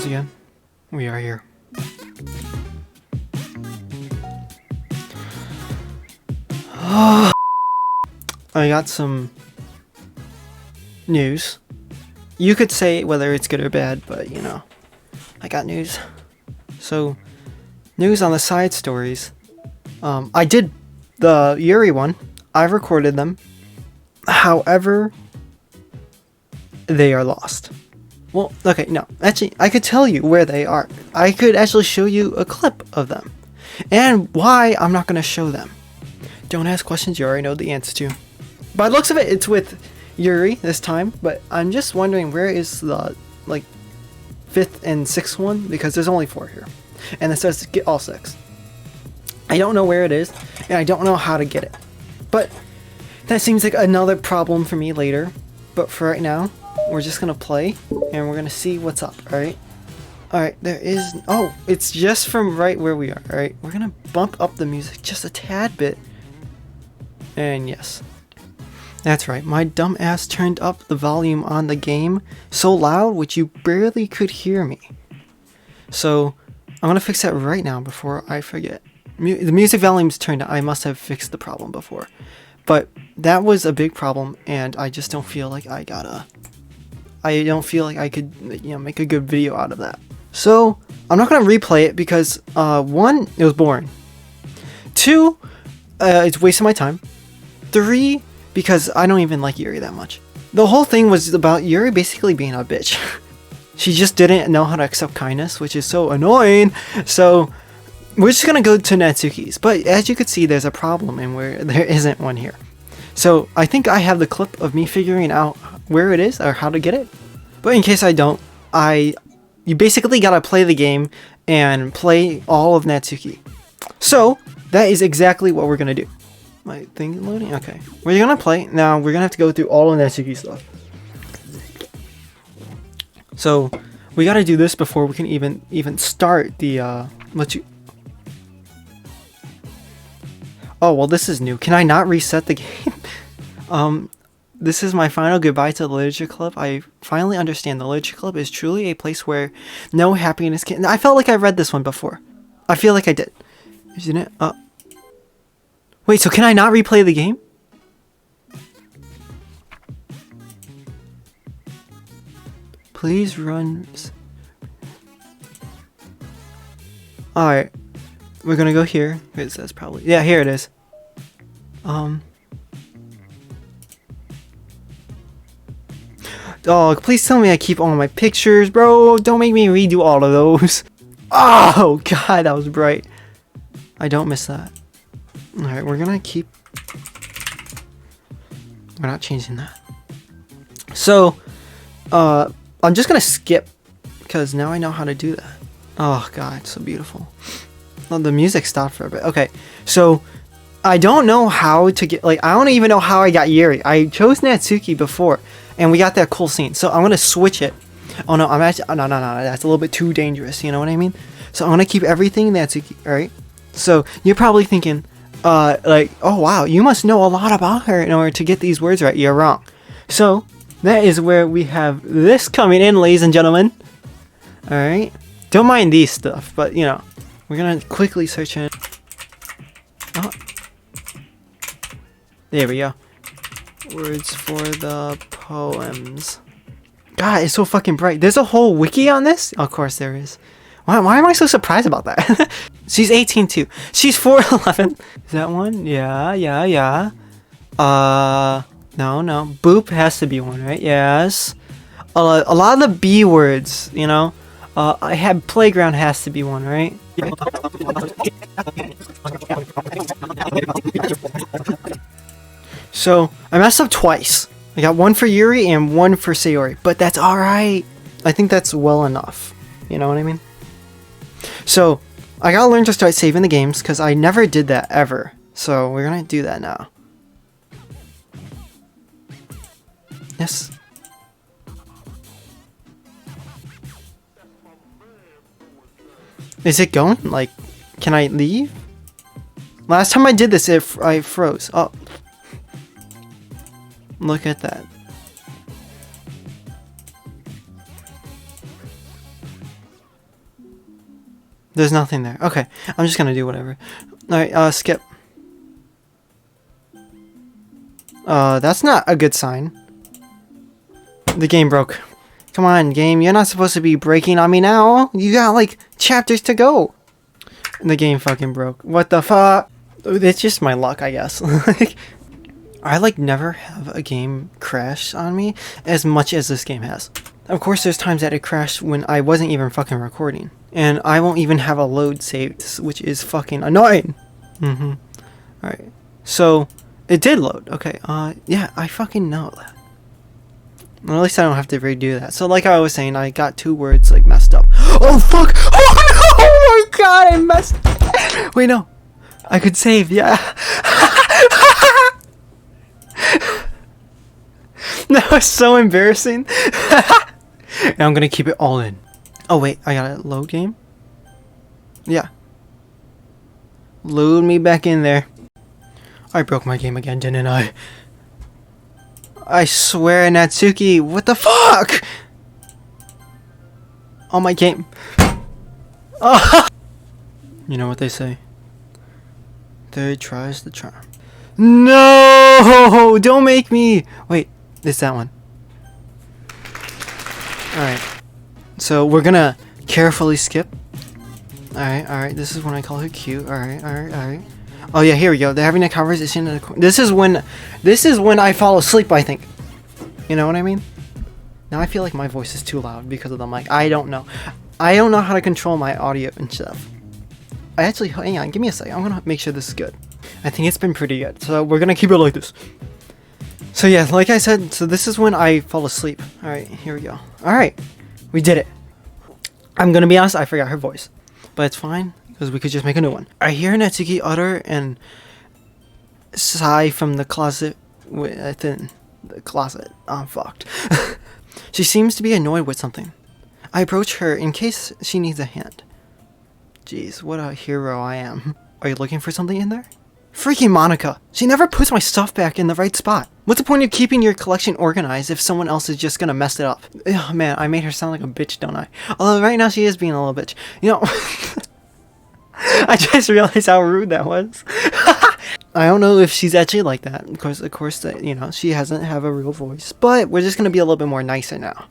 once again, we are here. I got some news. You could say whether it's good or bad, but you know, I got news. So, news on the side stories. I did the Yuri one. I recorded them. However, they are lost. Well, okay, no. Actually, I could tell you where they are. I could actually show you a clip of them. And why I'm not going to show them. Don't ask questions you already know the answer to. By the looks of it, it's with Yuri this time. But I'm just wondering where is the, like, 5th and 6th one? Because there's only 4 here. And it says get all 6. I don't know where it is. And I don't know how to get it. But that seems like another problem for me later. But for right now, we're just gonna play and we're gonna see what's up, alright? Alright, there is... Oh, it's just from right where we are, alright? We're gonna bump up the music just a tad bit. And yes. That's right, my dumb ass turned up the volume on the game so loud, which you barely could hear me. So, I'm gonna fix that right now before I forget. The music volume's turned up. I must have fixed the problem before. But that was a big problem, and I just don't feel like I don't feel like I could, you know, make a good video out of that. So, I'm not going to replay it because, 1, it was boring. 2, it's wasting my time. 3, because I don't even like Yuri that much. The whole thing was about Yuri basically being a bitch. She just didn't know how to accept kindness, which is so annoying. So, we're just going to go to Natsuki's. But as you can see, there's a problem and where there isn't one here. So, I think I have the clip of me figuring out where it is or how to get it. But in case I don't, you basically gotta play the game and play all of Natsuki. So, that is exactly what we're gonna do. My thing loading? Okay. We're gonna play. Now, we're gonna have to go through all of Natsuki's stuff. So, we gotta do this before we can even start the, Oh, well, this is new. Can I not reset the game? This is my final goodbye to the Literature Club. I finally understand the Literature Club is truly a place where no happiness can... I felt like I read this one before. I feel like I did. Isn't it? Wait, so can I not replay the game? Please run... Alright. We're gonna go here. It says probably... Yeah, here it is. Oh, please tell me I keep all my pictures, bro. Don't make me redo all of those. Oh, God, that was bright. I don't miss that. Alright, we're gonna keep... We're not changing that. So, I'm just gonna skip, because now I know how to do that. Oh, God, so beautiful. Well, the music stopped for a bit. Okay, so... I don't know how to get... Like, I don't even know how I got Yuri. I chose Natsuki before. And we got that cool scene. So I'm going to switch it. Oh no, I'm actually... No. That's a little bit too dangerous. You know what I mean? So I'm going to keep everything Natsuki. Alright? So you're probably thinking... like, oh wow, you must know a lot about her in order to get these words right. You're wrong. So, that is where we have this coming in, ladies and gentlemen. Alright? Don't mind these stuff. But, you know. We're going to quickly search it. Oh. There we go. Words for the poems. God, it's so fucking bright. There's a whole wiki on this? Of course there is. Why am I so surprised about that? She's 18 too. She's 4'11". Is that one? Yeah. No. Boop has to be one, right? Yes. A lot of the B words, you know. I had playground has to be one, right? So, I messed up twice. I got one for Yuri and one for Sayori, but that's alright. I think that's well enough. You know what I mean? So, I gotta learn to start saving the games, because I never did that ever. So, we're gonna do that now. Yes. Is it going? Like, can I leave? Last time I did this, I froze. Oh. Look at that. There's nothing there. Okay, I'm just gonna do whatever. Alright, skip. That's not a good sign. The game broke. Come on, game. You're not supposed to be breaking on me now. You got, like, chapters to go. The game fucking broke. What the fuck? It's just my luck, I guess. I, like, never have a game crash on me as much as this game has. Of course, there's times that it crashed when I wasn't even fucking recording. And I won't even have a load saved, which is fucking annoying. Alright. So, it did load. Okay, yeah, I fucking know that. Well, at least I don't have to redo that. So like I was saying, I got 2 words like messed up. Oh fuck! Oh no! Oh my god, I messed. Wait, no. I could save, yeah. That was so embarrassing. And I'm gonna keep it all in. Oh wait, I got a load game? Yeah. Load me back in there. I broke my game again, didn't I? I swear, Natsuki, what the fuck? Oh, my game. Oh. You know what they say? Third tries the charm. No! Don't make me! Wait, it's that one. Alright. So, we're gonna carefully skip. Alright, this is when I call her cute. Alright. Oh yeah, here we go. They're having a conversation in the corner. This is when I fall asleep, I think. You know what I mean? Now I feel like my voice is too loud because of the mic. I don't know. I don't know how to control my audio and stuff. I actually, hang on, give me a second. I'm gonna make sure this is good. I think it's been pretty good. So we're gonna keep it like this. So yeah, like I said, so this is when I fall asleep. Alright, here we go. Alright, we did it. I'm gonna be honest, I forgot her voice. But it's fine, because we could just make a new one. I hear Natsuki utter and sigh from the closet within the closet. I'm fucked. She seems to be annoyed with something. I approach her in case she needs a hand. Jeez, what a hero I am. Are you looking for something in there? Freaking Monica! She never puts my stuff back in the right spot. What's the point of keeping your collection organized if someone else is just gonna mess it up? Ugh, man, I made her sound like a bitch, don't I? Although right now she is being a little bitch. You know, I just realized how rude that was. I don't know if she's actually like that. Of course, that, you know, she hasn't have a real voice. But we're just gonna be a little bit more nicer now.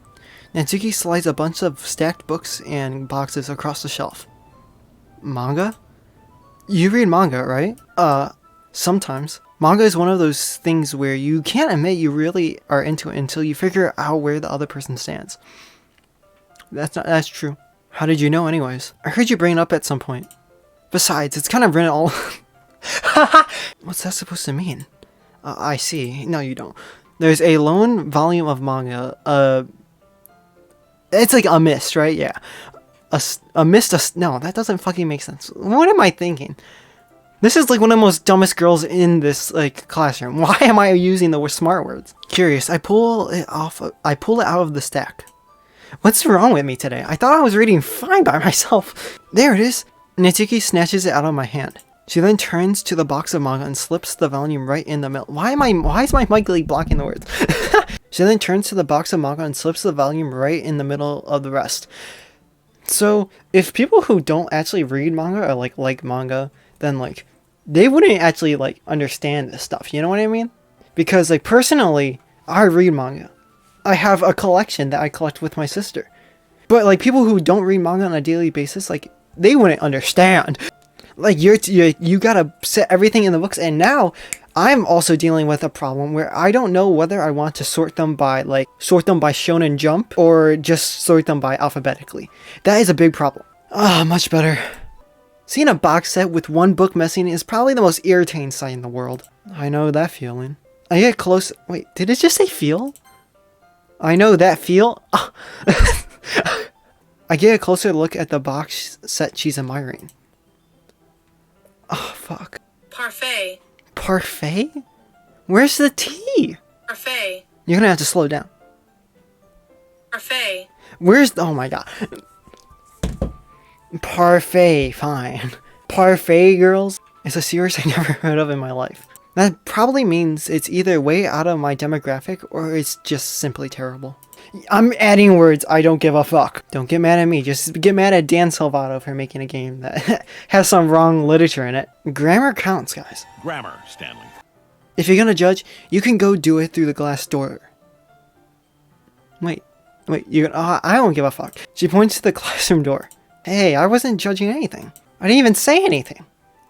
Natsuki slides a bunch of stacked books and boxes across the shelf. Manga? You read manga, right? Sometimes. Manga is one of those things where you can't admit you really are into it until you figure out where the other person stands. That's true. How did you know anyways? I heard you bring it up at some point. Besides, it's kind of written all... What's that supposed to mean? I see. No, you don't. There's a lone volume of manga. It's like a mist, right? Yeah. A mist. No, that doesn't fucking make sense. What am I thinking? This is like one of the most dumbest girls in this like classroom. Why am I using the smart words? Curious. I pull it out of the stack. What's wrong with me today? I thought I was reading fine by myself. There it is. Natsuki snatches it out of my hand. She then turns to the box of manga and slips the volume right in the middle. Why is my mic like blocking the words? She then turns to the box of manga and slips the volume right in the middle of the rest. So, if people who don't actually read manga or like manga, then like, they wouldn't actually like understand this stuff, you know what I mean? Because like personally, I read manga. I have a collection that I collect with my sister. But like people who don't read manga on a daily basis, like they wouldn't understand. Like you gotta set everything in the books, and now I'm also dealing with a problem where I don't know whether I want to sort them by Shonen Jump or just sort them by alphabetically. That is a big problem. Much better. Seeing a box set with one book missing is probably the most irritating sight in the world. I know that feeling. I get close. Wait, did it just say feel? I know that feel. I get a closer look at the box set she's admiring. Oh, fuck. Parfait. Parfait? Where's the T? Parfait. You're gonna have to slow down. Parfait. Where's the... Oh my god. Parfait, fine. Parfait, girls? It's a series I never heard of in my life. That probably means it's either way out of my demographic or it's just simply terrible. I'm adding words. I don't give a fuck. Don't get mad at me. Just get mad at Dan Salvato for making a game that has some wrong literature in it. Grammar counts, guys. Grammar, Stanley. If you're gonna judge, you can go do it through the glass door. Wait, you're gonna... I don't give a fuck. She points to the classroom door. Hey, I wasn't judging anything. I didn't even say anything.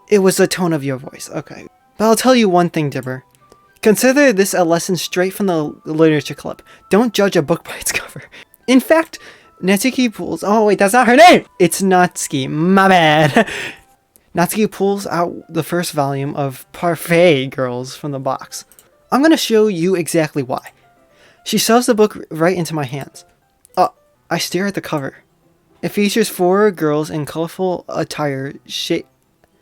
It was the tone of your voice. Okay. But I'll tell you one thing, Dipper. Consider this a lesson straight from the literature club. Don't judge a book by its cover. In fact, Natsuki pulls... Oh, wait, that's not her name! It's Natsuki. My bad. Natsuki pulls out the first volume of Parfait Girls from the box. I'm going to show you exactly why. She shoves the book right into my hands. I stare at the cover. It features 4 girls in colorful attire,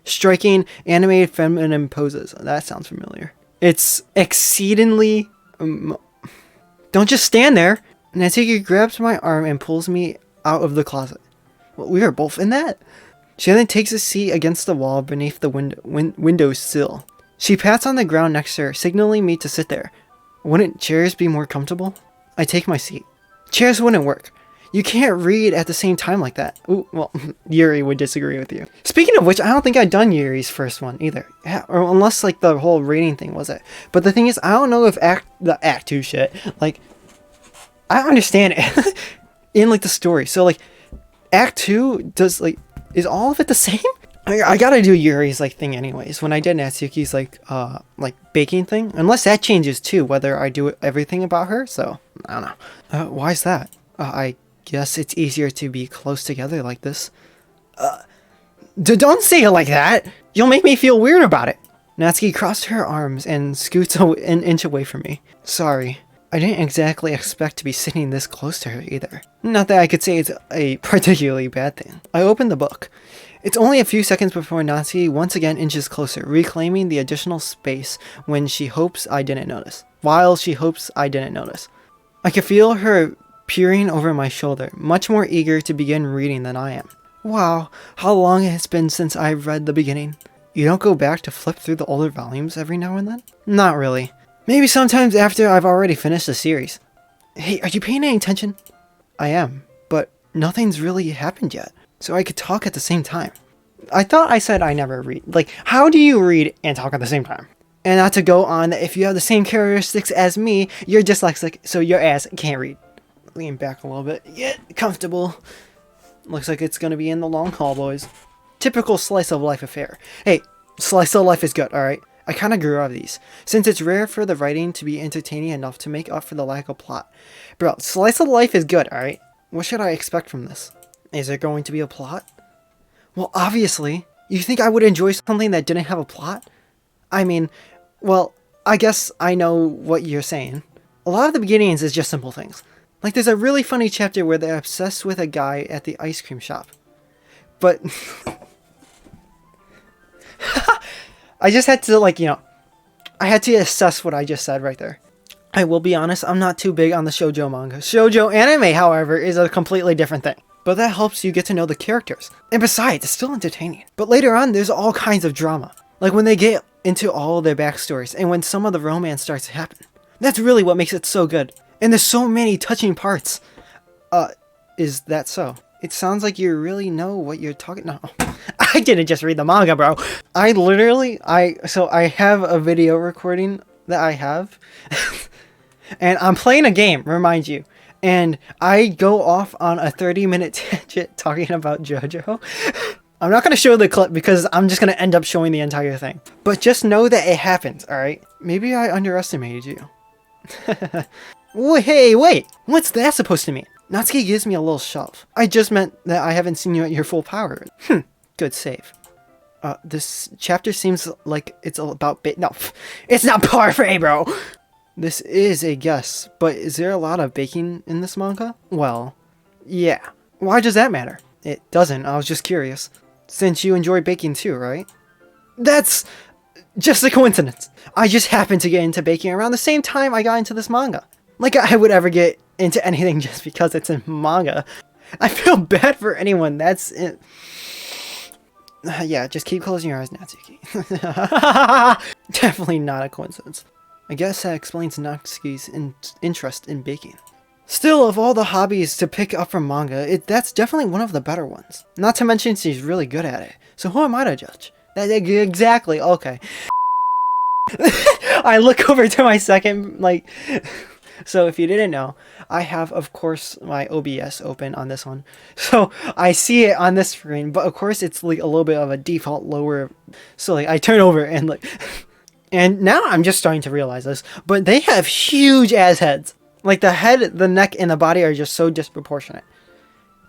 striking animated feminine poses. That sounds familiar. It's exceedingly... Don't just stand there! Natsuki grabs my arm and pulls me out of the closet. Well, we are both in that? She then takes a seat against the wall beneath the window sill. She pats on the ground next to her, signaling me to sit there. Wouldn't chairs be more comfortable? I take my seat. Chairs wouldn't work. You can't read at the same time like that. Ooh, well, Yuri would disagree with you. Speaking of which, I don't think I'd done Yuri's first one either. Yeah, or unless like the whole rating thing was it. But the thing is, I don't know if the Act 2 shit, like, I understand it in like the story. So like, Act 2 does like, is all of it the same? I gotta do Yuri's like thing anyways. When I did Natsuki's like baking thing, unless that changes too, whether I do everything about her. So I don't know. Why is that? I guess it's easier to be close together like this. Don't say it like that. You'll make me feel weird about it. Natsuki crossed her arms and scoots an inch away from me. Sorry. I didn't exactly expect to be sitting this close to her either. Not that I could say it's a particularly bad thing. I opened the book. It's only a few seconds before Natsuki once again inches closer, reclaiming the additional space while she hopes I didn't notice. I could feel her peering over my shoulder, much more eager to begin reading than I am. Wow, how long it's been since I've read the beginning. You don't go back to flip through the older volumes every now and then? Not really. Maybe sometimes after I've already finished the series. Hey, are you paying any attention? I am, but nothing's really happened yet, so I could talk at the same time. I thought I said I never read. Like, how do you read and talk at the same time? And not to go on that if you have the same characteristics as me, you're dyslexic, so your ass can't read. Lean back a little bit. Get comfortable. Looks like it's gonna be in the long haul, boys. Typical slice of life affair. Hey, slice of life is good, alright? I kinda grew out of these, since it's rare for the writing to be entertaining enough to make up for the lack of plot. Bro, slice of life is good, alright? What should I expect from this? Is there going to be a plot? Well, obviously. You think I would enjoy something that didn't have a plot? I mean, well, I guess I know what you're saying. A lot of the beginnings is just simple things. Like, there's a really funny chapter where they're obsessed with a guy at the ice cream shop. But... I just had to, like, I had to assess what I just said right there. I will be honest, I'm not too big on the shoujo manga. Shoujo anime, however, is a completely different thing. But that helps you get to know the characters. And besides, it's still entertaining. But later on, there's all kinds of drama. Like when they get into all their backstories and when some of the romance starts to happen. That's really what makes it so good. And there's so many touching parts. Is that so? It sounds like you really know what you're talking... No. I didn't just read the manga, bro. I have a video recording that I have. And I'm playing a game, remind you. And I go off on a 30-minute tangent talking about JoJo. I'm not going to show the clip because I'm just going to end up showing the entire thing. But just know that it happens, alright? Maybe I underestimated you. Hey, wait! What's that supposed to mean? Natsuki gives me a little shove. I just meant that I haven't seen you at your full power. Good save. This chapter seems like it's all about no, it's not parfait, bro! This is a guess, but is there a lot of baking in this manga? Well, yeah. Why does that matter? It doesn't, I was just curious. Since you enjoy baking too, right? That's just a coincidence. I just happened to get into baking around the same time I got into this manga. Like I would ever get into anything just because it's in manga. I feel bad for anyone that's in... Yeah, just keep closing your eyes, Natsuki. Definitely not a coincidence. I guess that explains Natsuki's interest in baking. Still, of all the hobbies to pick up from manga, that's definitely one of the better ones. Not to mention she's really good at it. So who am I to judge? Exactly, okay. I look over to my second, like... So if you didn't know, I have, of course, my OBS open on this one. So I see it on this screen, but of course it's like a little bit of a default lower. So like I turn over and like... And now I'm just starting to realize this, but they have huge ass heads. Like the head, the neck, and the body are just so disproportionate.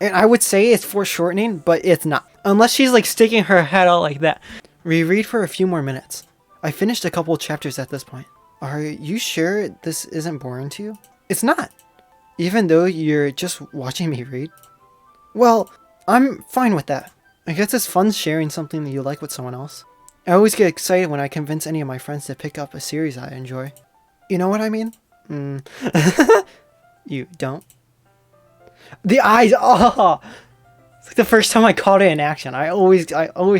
And I would say it's foreshortening, but it's not. Unless she's like sticking her head out like that. Reread for a few more minutes. I finished a couple chapters at this point. Are you sure this isn't boring to you? It's not. Even though you're just watching me read? Well, I'm fine with that. I guess it's fun sharing something that you like with someone else. I always get excited when I convince any of my friends to pick up a series I enjoy. You know what I mean? You don't? The eyes! Oh! It's like the first time I caught it in action. I always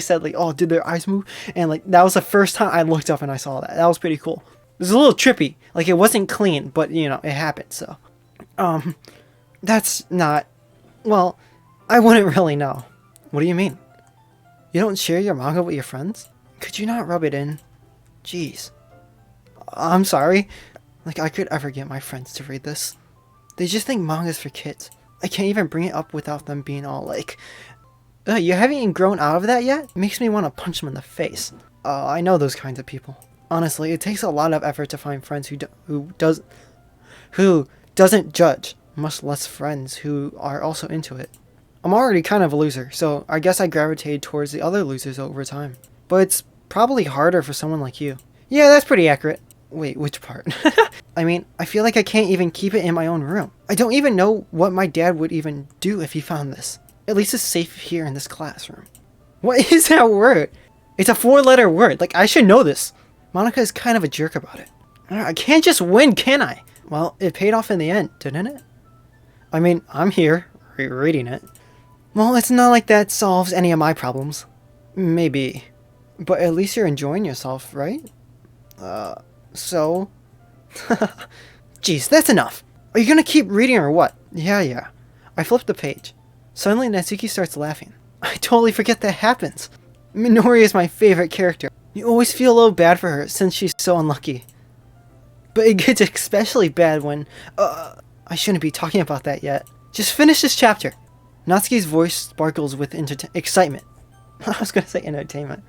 said like, oh, did their eyes move? And like, that was the first time I looked up and I saw that. That was pretty cool. It was a little trippy. Like, it wasn't clean, but, you know, it happened, so. That's not... Well, I wouldn't really know. What do you mean? You don't share your manga with your friends? Could you not rub it in? Jeez. I'm sorry. Like, I could ever get my friends to read this. They just think manga's for kids. I can't even bring it up without them being all like, you haven't even grown out of that yet? It makes me want to punch them in the face. I know those kinds of people. Honestly, it takes a lot of effort to find friends who doesn't judge, much less friends who are also into it. I'm already kind of a loser, so I guess I gravitated towards the other losers over time. But it's probably harder for someone like you. Yeah, that's pretty accurate. Wait, which part? I mean, I feel like I can't even keep it in my own room. I don't even know what my dad would even do if he found this. At least it's safe here in this classroom. What is that word? It's a 4-letter word. Like, I should know this. Monica is kind of a jerk about it. I can't just win, can I? Well, it paid off in the end, didn't it? I mean, I'm here, reading it. Well, it's not like that solves any of my problems. Maybe. But at least you're enjoying yourself, right? So? Jeez, that's enough. Are you gonna keep reading or what? Yeah. I flipped the page. Suddenly, Natsuki starts laughing. I totally forget that happens. Minori is my favorite character. You always feel a little bad for her since she's so unlucky. But it gets especially bad when... I shouldn't be talking about that yet. Just finish this chapter. Natsuki's voice sparkles with excitement. I was gonna say entertainment.